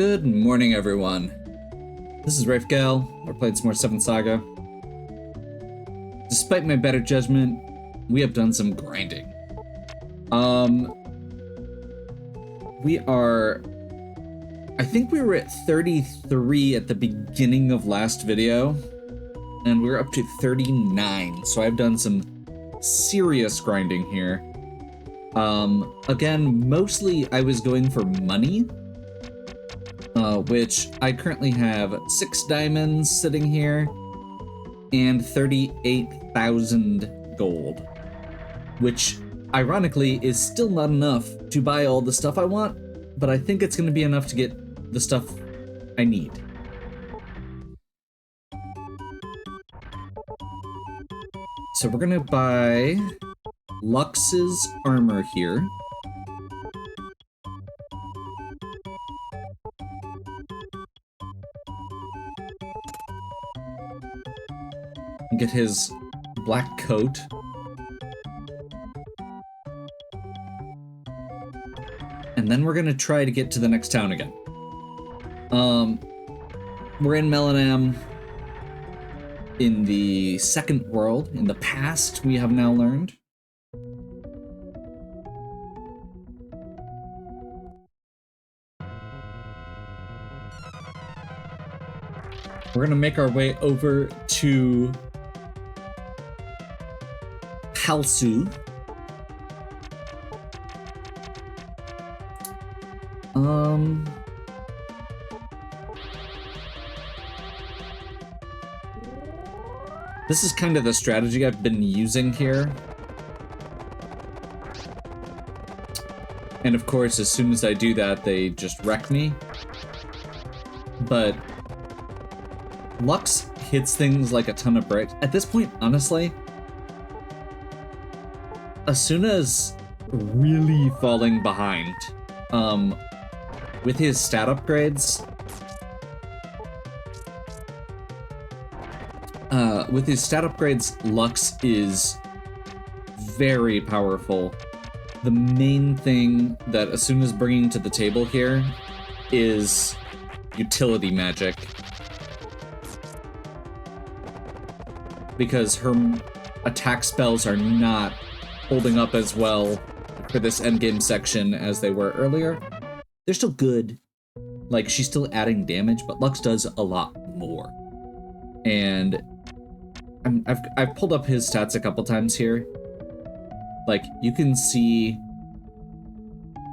Good morning, everyone. This is Rafe Gale. We're playing some more 7th Saga. Despite my better judgment, we have done some grinding. I think we were at 33 at the beginning of last video, and we're up to 39, so I've done some serious grinding here. Again, mostly I was going for money, which I currently have 6 diamonds sitting here, and 38,000 gold, which ironically is still not enough to buy all the stuff I want, but I think it's going to be enough to get the stuff I need. So we're going to buy Lux's armor here. Get his black coat. And then we're gonna try to get to the next town again. We're in Melanam in the second world. In the past, we have now learned. We're gonna make our way over to Halsu. This is kind of the strategy I've been using here. And of course, as soon as I do that, they just wreck me. But Lux hits things like a ton of bricks. At this point, honestly, as soon as really falling behind, with his stat upgrades, Lux is very powerful. The main thing that as soon as bringing to the table here is utility magic. Because her attack spells are not holding up as well for this endgame section as they were earlier. They're still good. Like, she's still adding damage, but Lux does a lot more. And I've pulled up his stats a couple times here. Like, you can see,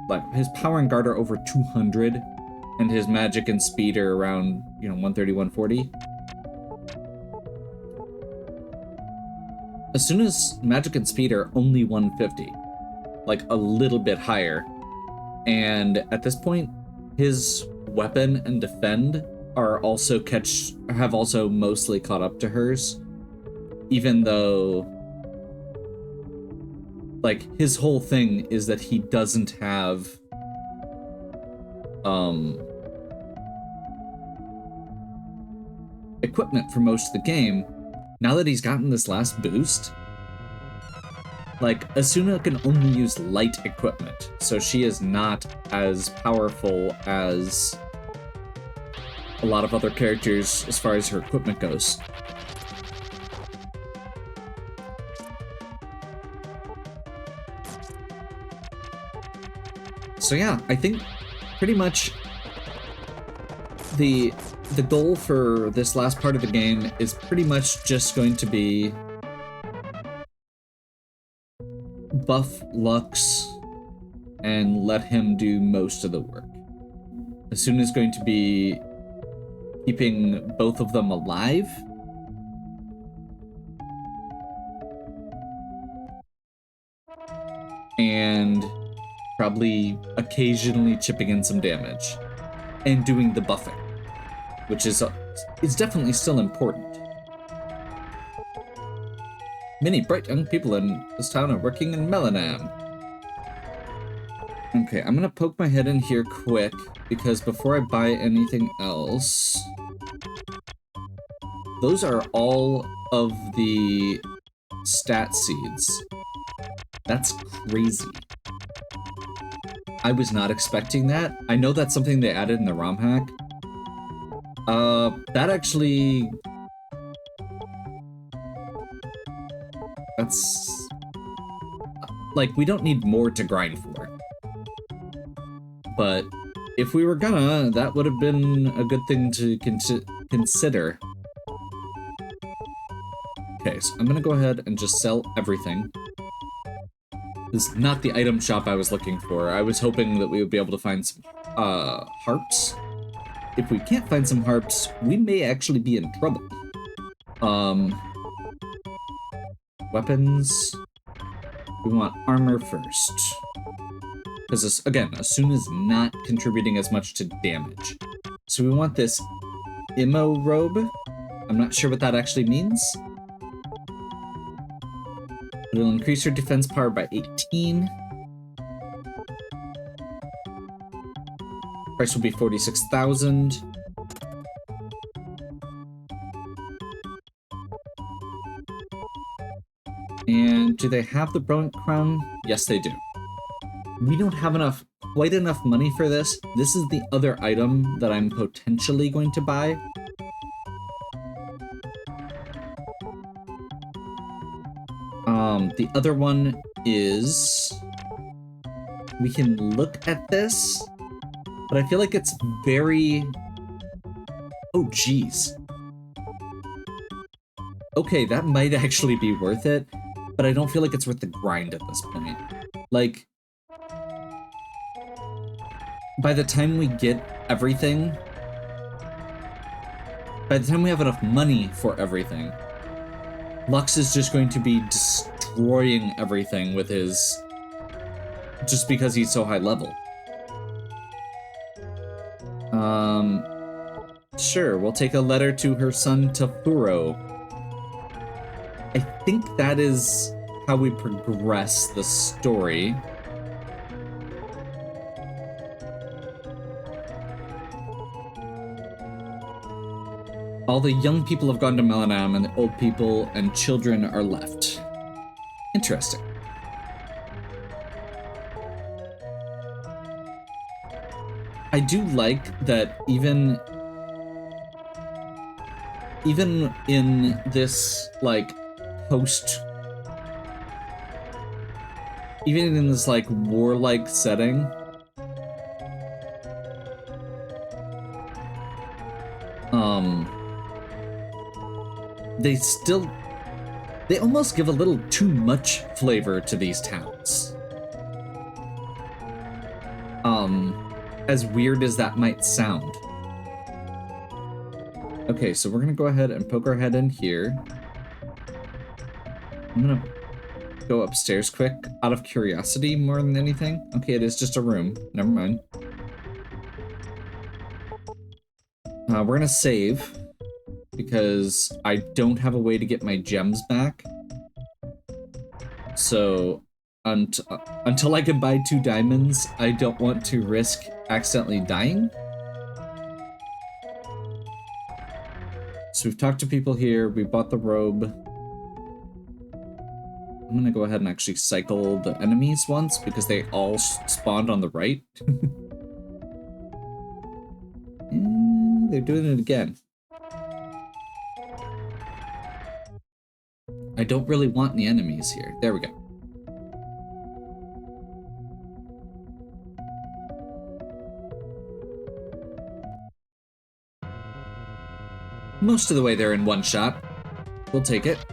like, his power and guard are over 200, and his magic and speed are around, 130, 140. As soon as magic and speed are only 150, like a little bit higher, and at this point, his weapon and defend are also have also mostly caught up to hers, even though, like, his whole thing is that he doesn't have equipment for most of the game. Now that he's gotten this last boost, like, Asuna can only use light equipment, so she is not as powerful as a lot of other characters as far as her equipment goes. So yeah, I think pretty much the goal for this last part of the game is pretty much just going to be buff Lux and let him do most of the work. Asuna is going to be keeping both of them alive. And probably occasionally chipping in some damage and doing the buffing, which is definitely still important. Many bright young people in this town are working in Melanam. Okay, I'm gonna poke my head in here quick, because before I buy anything else, those are all of the stat seeds. That's crazy. I was not expecting that. I know that's something they added in the ROM hack. That actually... That's... Like, we don't need more to grind for. But if we were gonna, that would have been a good thing to consider. Okay, so I'm gonna go ahead and just sell everything. This is not the item shop I was looking for. I was hoping that we would be able to find some harps. If we can't find some harps, we may actually be in trouble. Weapons. We want armor first. Because this, again, Asuna is not contributing as much to damage. So we want this Immo robe. I'm not sure what that actually means. It'll increase your defense power by 18. Price will be 46,000. And do they have the Brilliant Crown? Yes, they do. We don't have quite enough money for this. This is the other item that I'm potentially going to buy. The other one is... We can look at this, but I feel like it's very... Oh, geez. Okay, that might actually be worth it, but I don't feel like it's worth the grind at this point. Like, by the time we get everything, by the time we have enough money for everything, Lux is just going to be destroying everything with his... just because he's so high level. Sure, we'll take a letter to her son Tafuro. I think that is how we progress the story. All the young people have gone to Melanam, and the old people and children are left. Interesting. I do like that even in this, like, even in this, like, warlike setting, they almost give a little too much flavor to these towns. As weird as that might sound. Okay, so we're gonna go ahead and poke our head in here. I'm gonna go upstairs quick, out of curiosity more than anything. Okay, it is just a room. Never mind. We're gonna save, because I don't have a way to get my gems back. So, until I can buy 2 diamonds, I don't want to risk accidentally dying. So we've talked to people here, we bought the robe. I'm gonna go ahead and actually cycle the enemies once, because they all spawned on the right. And they're doing it again. I don't really want any enemies here. There we go. Most of the way they're in one shot. We'll take it.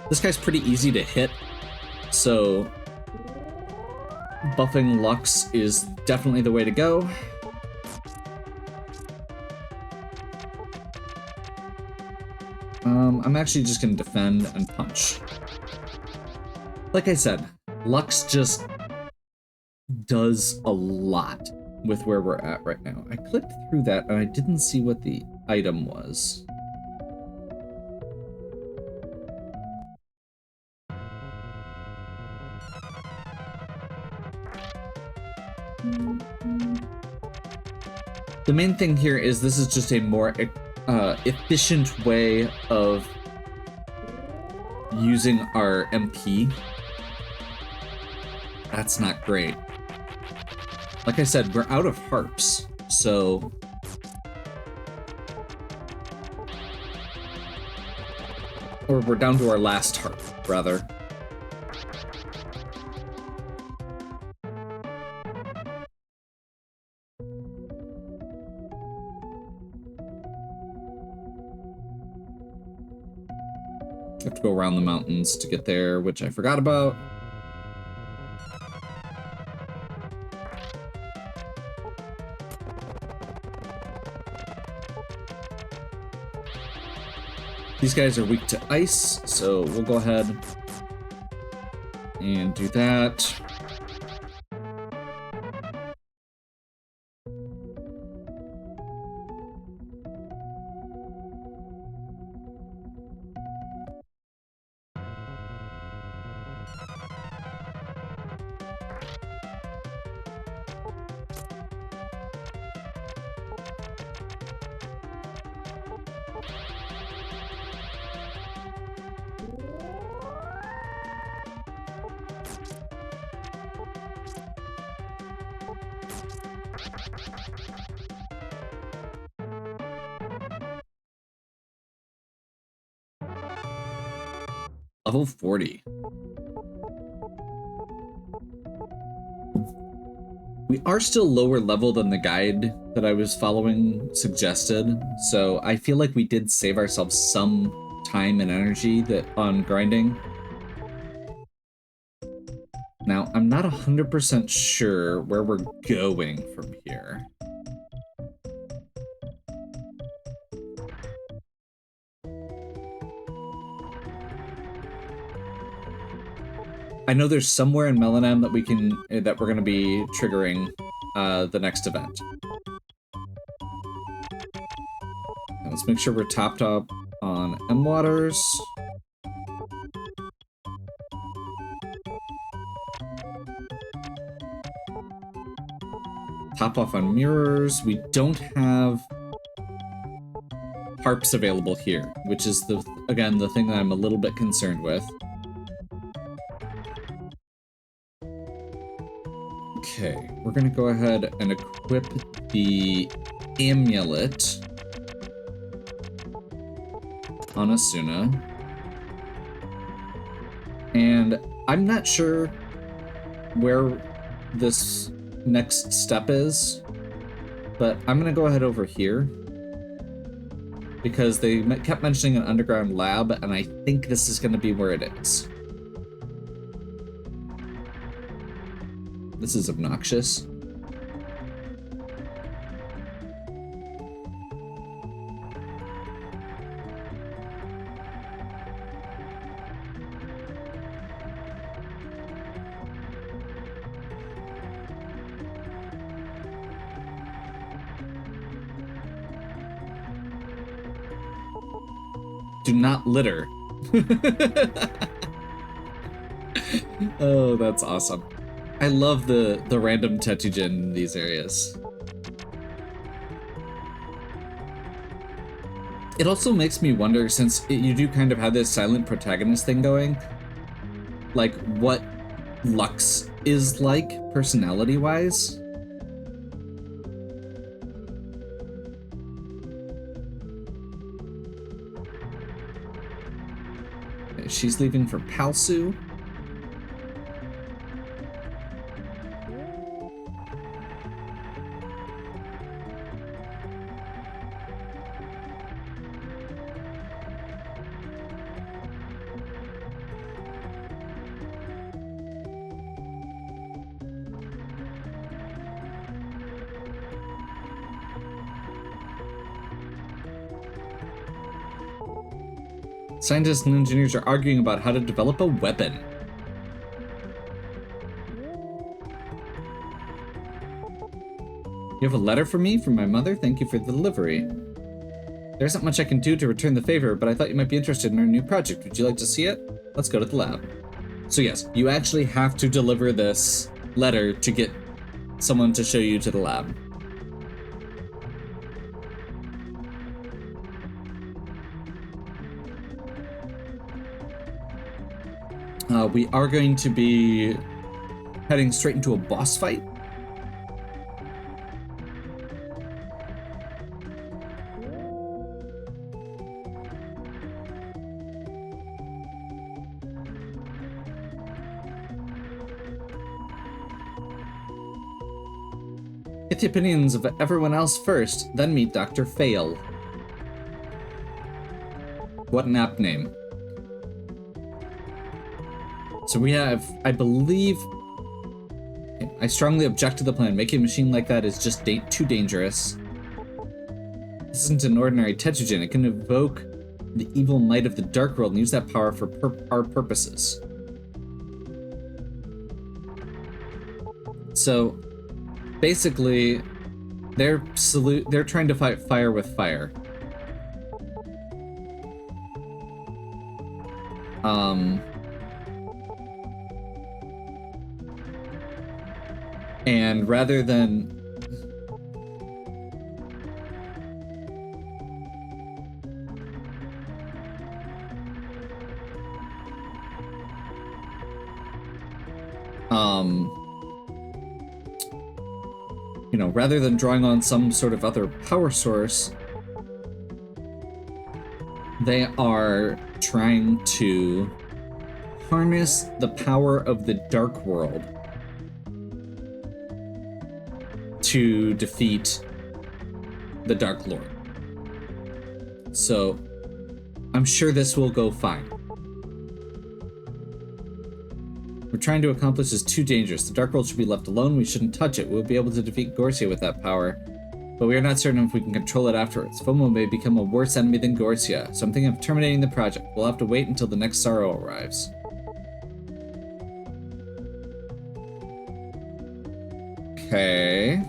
This guy's pretty easy to hit, so buffing Lux is definitely the way to go. I'm actually just gonna defend and punch. Like I said, Lux just does a lot with where we're at right now. I clicked through that and I didn't see what the item was. The main thing here is this is just a more efficient way of using our MP. That's not great. Like I said, we're out of harps, so... Or we're down to our last harp, rather. I have to go around the mountains to get there, which I forgot about. These guys are weak to ice, so we'll go ahead and do that. Level 40. We are still lower level than the guide that I was following suggested, so I feel like we did save ourselves some time and energy on grinding. Now, I'm not 100% sure where we're going from here. I know there's somewhere in Melanam that we're gonna be triggering the next event. And let's make sure we're topped up on M waters. Top off on mirrors. We don't have harps available here, which is again the thing that I'm a little bit concerned with. Okay, we're gonna go ahead and equip the amulet on Asuna. And I'm not sure where this next step is, but I'm gonna go ahead over here because they kept mentioning an underground lab, and I think this is gonna be where it is. This is obnoxious. Do not litter. Oh, that's awesome. I love the random Tetsugen in these areas. It also makes me wonder, since you do kind of have this silent protagonist thing going, like what Lux is like personality-wise. She's leaving for Palsu. Scientists and engineers are arguing about how to develop a weapon. You have a letter for me from my mother? Thank you for the delivery. There isn't much I can do to return the favor, but I thought you might be interested in our new project. Would you like to see it? Let's go to the lab. So yes, you actually have to deliver this letter to get someone to show you to the lab. We are going to be heading straight into a boss fight? Get the opinions of everyone else first, then meet Dr. Fail. What an apt name. So we have, I believe, I strongly object to the plan. Making a machine like that is just too dangerous. This isn't an ordinary Tetragen. It can evoke the evil might of the Dark World and use that power for our purposes. So, basically, they're trying to fight fire with fire. And rather than you know, rather than drawing on some sort of other power source, they are trying to harness the power of the Dark World to defeat the Dark Lord. So, I'm sure this will go fine. We're trying to accomplish is too dangerous. The Dark World should be left alone. We shouldn't touch it. We'll be able to defeat Gorcia with that power, but we are not certain if we can control it afterwards. FOMO may become a worse enemy than Gorcia, so I'm thinking of terminating the project. We'll have to wait until the next sorrow arrives. Okay.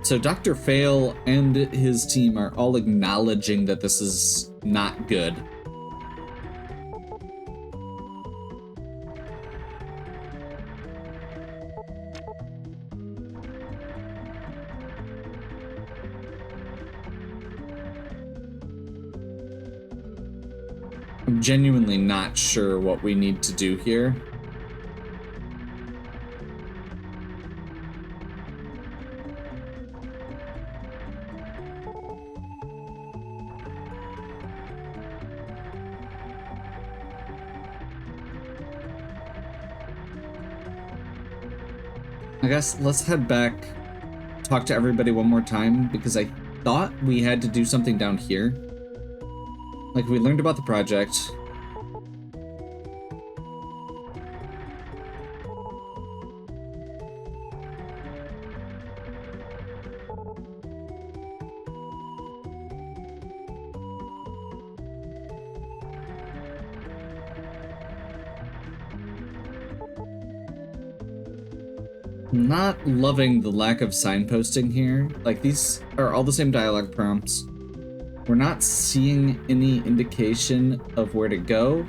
So Dr. Fail and his team are all acknowledging that this is not good. I'm genuinely not sure what we need to do here. I guess let's head back, talk to everybody one more time, because I thought we had to do something down here. Like, we learned about the project. Not loving the lack of signposting here. Like, these are all the same dialogue prompts. We're not seeing any indication of where to go.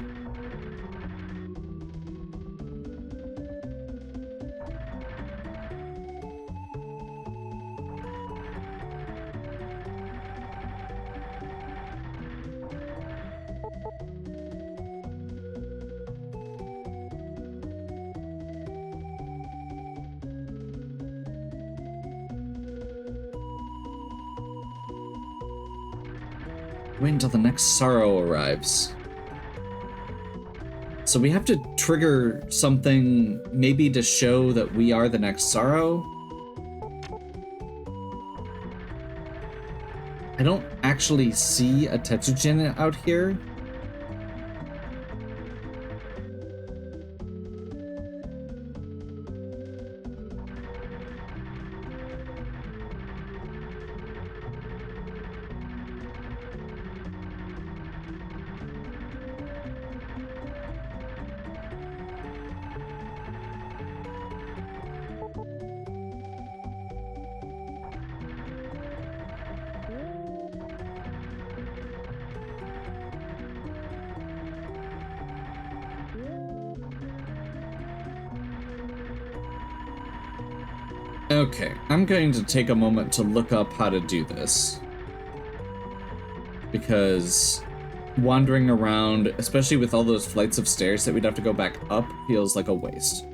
Wait until the next sorrow arrives. So we have to trigger something, maybe to show that we are the next sorrow. I don't actually see a Tetragen out here. Okay, I'm going to take a moment to look up how to do this. Because wandering around, especially with all those flights of stairs that we'd have to go back up, feels like a waste.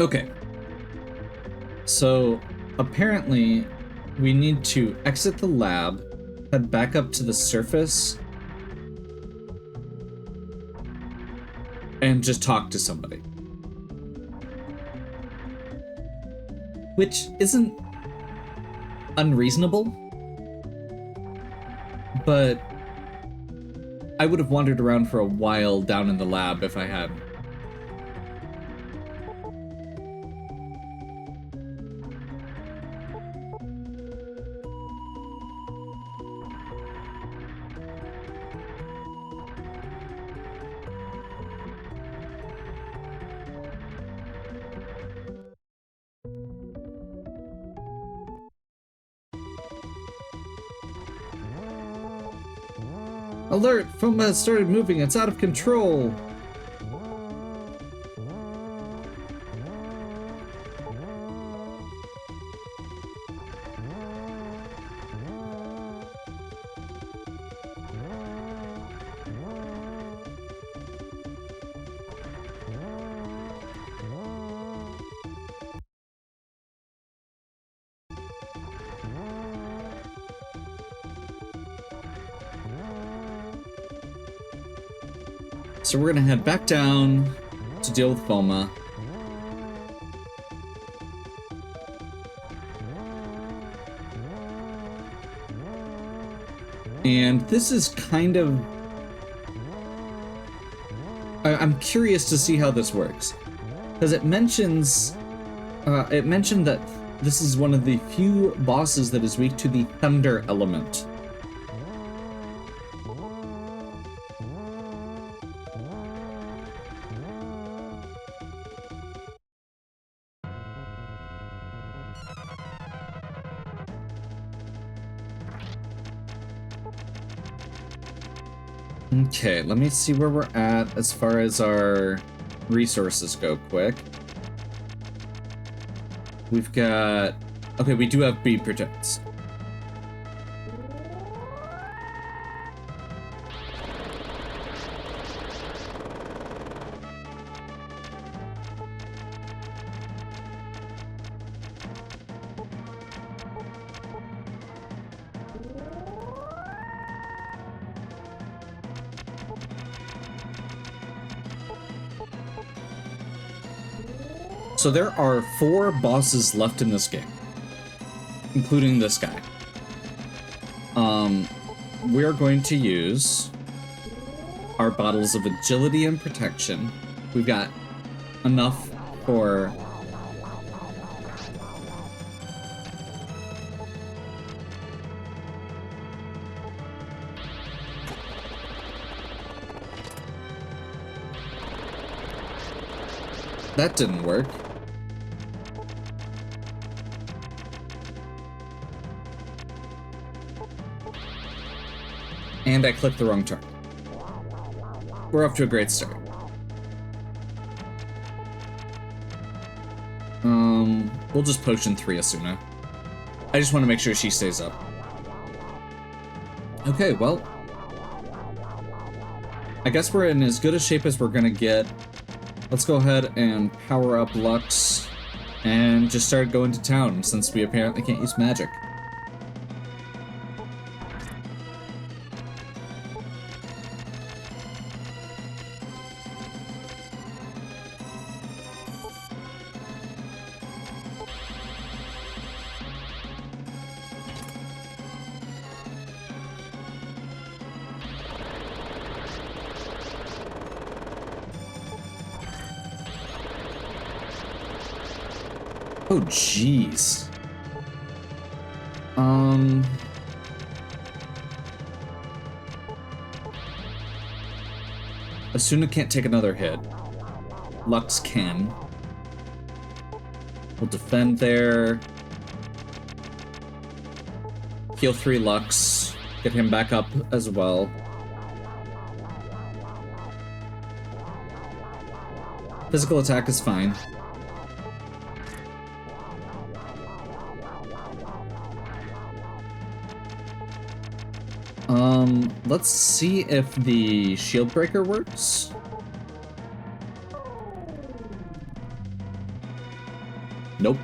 Okay. So, apparently, we need to exit the lab, head back up to the surface, and just talk to somebody. Which isn't unreasonable, but I would have wandered around for a while down in the lab if I had. Alert! Foam has started moving. It's out of control. So we're gonna head back down to deal with Foma. And this is kind of... I'm curious to see how this works. Because it mentions... it mentioned that this is one of the few bosses that is weak to the thunder element. Okay, let me see where we're at as far as our resources go quick. We've got... Okay, we do have B protects. So there are 4 bosses left in this game, including this guy. We're going to use our bottles of agility and protection. We've got enough for... That didn't work. And I clicked the wrong turn. We're off to a great start. We'll just potion 3 Asuna. I just want to make sure she stays up. Okay, well... I guess we're in as good a shape as we're gonna get. Let's go ahead and power up Lux and just start going to town, since we apparently can't use magic. Oh, jeez. Asuna can't take another hit. Lux can. We'll defend there. Heal 3 Lux. Get him back up as well. Physical attack is fine. Let's see if the shield breaker works. Nope.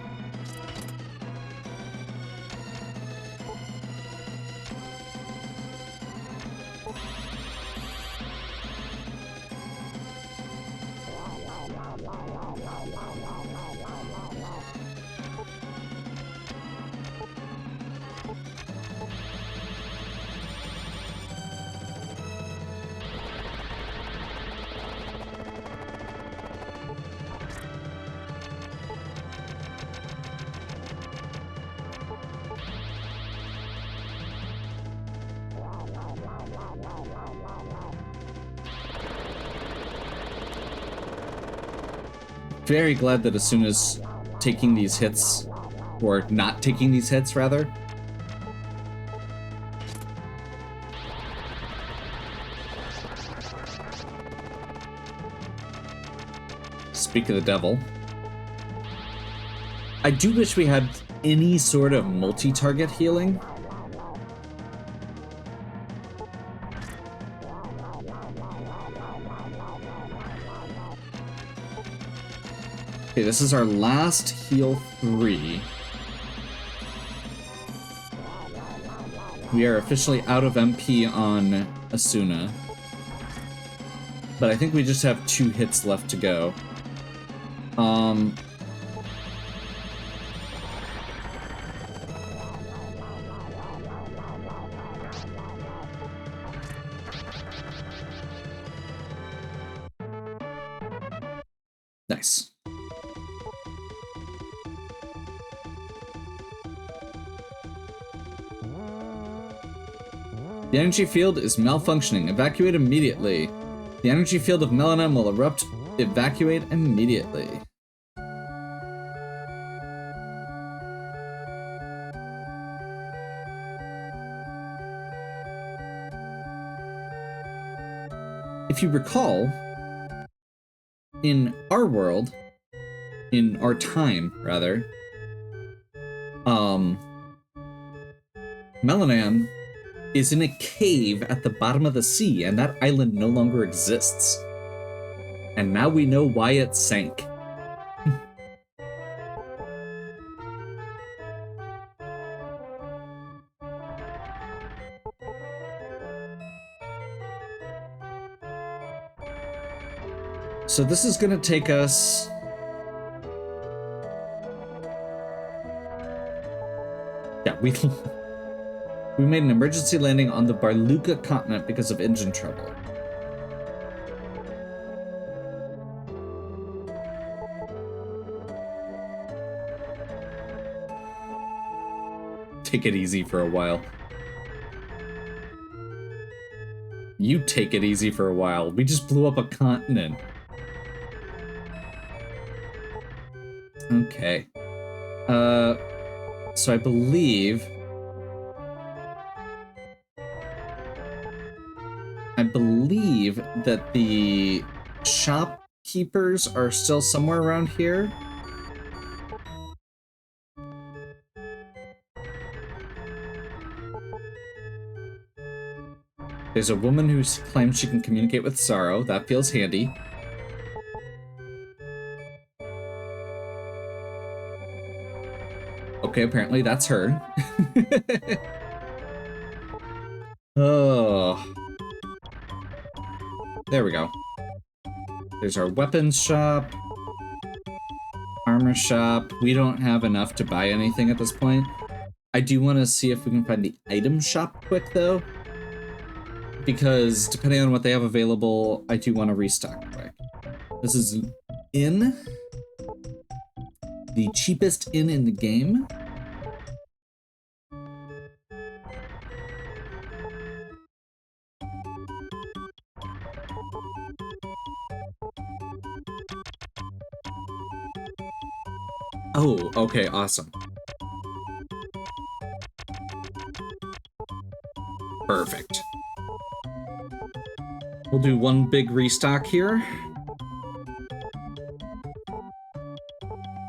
Very glad that Asuna's taking these hits, or not taking these hits, rather. Speak of the devil. I do wish we had any sort of multi-target healing. Okay, this is our last heal 3. We are officially out of MP on Asuna. But I think we just have 2 hits left to go. Nice. The energy field is malfunctioning. Evacuate immediately. The energy field of Melanem will erupt. Evacuate immediately. If you recall, in our world, in our time, rather, Melanem is in a cave at the bottom of the sea, and that island no longer exists. And now we know why it sank. So this is gonna take us... Yeah, we made an emergency landing on the Barluca continent because of engine trouble. Take it easy for a while. You take it easy for a while. We just blew up a continent. Okay. So I believe that the shopkeepers are still somewhere around here. There's a woman who claims she can communicate with sorrow. That feels handy. Okay, apparently that's her. Oh. There we go. There's our weapons shop. Armor shop. We don't have enough to buy anything at this point. I do want to see if we can find the item shop quick, though. Because depending on what they have available, I do want to restock quick. This is an inn. the cheapest inn in the game. Oh, okay, awesome. Perfect. We'll do one big restock here.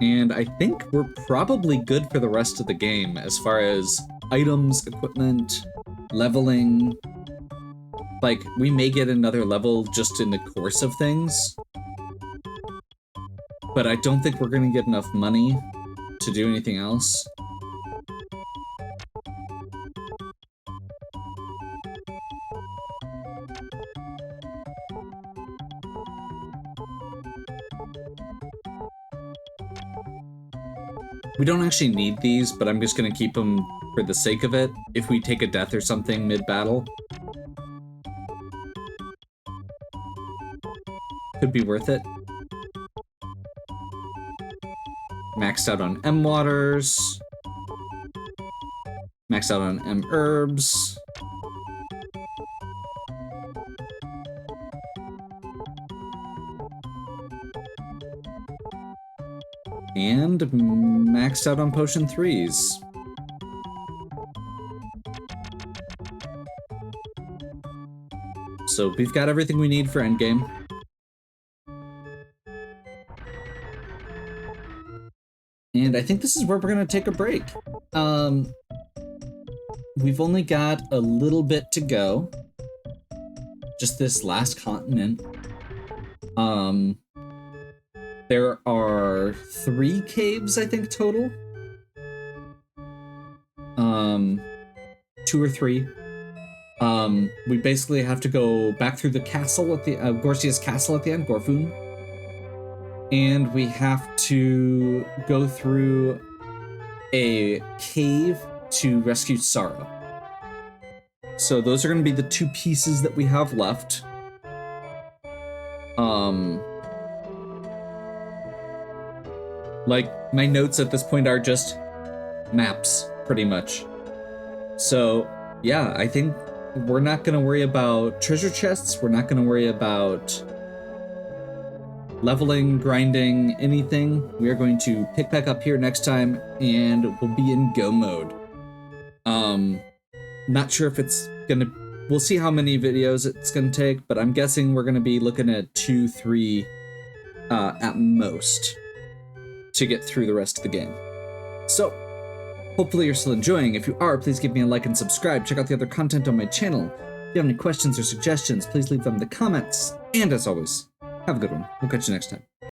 And I think we're probably good for the rest of the game as far as items, equipment, leveling. Like, we may get another level just in the course of things. But I don't think we're gonna get enough money to do anything else. We don't actually need these, but I'm just gonna keep them for the sake of it. If we take a death or something mid-battle, could be worth it. Maxed out on M waters. Maxed out on M herbs. And maxed out on potion 3s. So we've got everything we need for endgame. And I think this is where we're gonna take a break. We've only got a little bit to go. Just this last continent. There are 3 caves, I think, total. 2 or 3. We basically have to go back through the castle at the Gorsia's castle at the end, Gorfun. And we have to go through a cave to rescue Sarah. So those are going to be the 2 pieces that we have left. Like, my notes at this point are just maps, pretty much. So, yeah, I think we're not going to worry about treasure chests. We're not going to worry about leveling, grinding, anything. We are going to pick back up here next time, and we'll be in go mode. Not sure if it's gonna... We'll see how many videos it's gonna take, but I'm guessing we're gonna be looking at 2, 3 at most to get through the rest of the game. So, hopefully you're still enjoying. If you are, please give me a like and subscribe. Check out the other content on my channel. If you have any questions or suggestions, please leave them in the comments. And as always, have a good one. We'll catch you next time.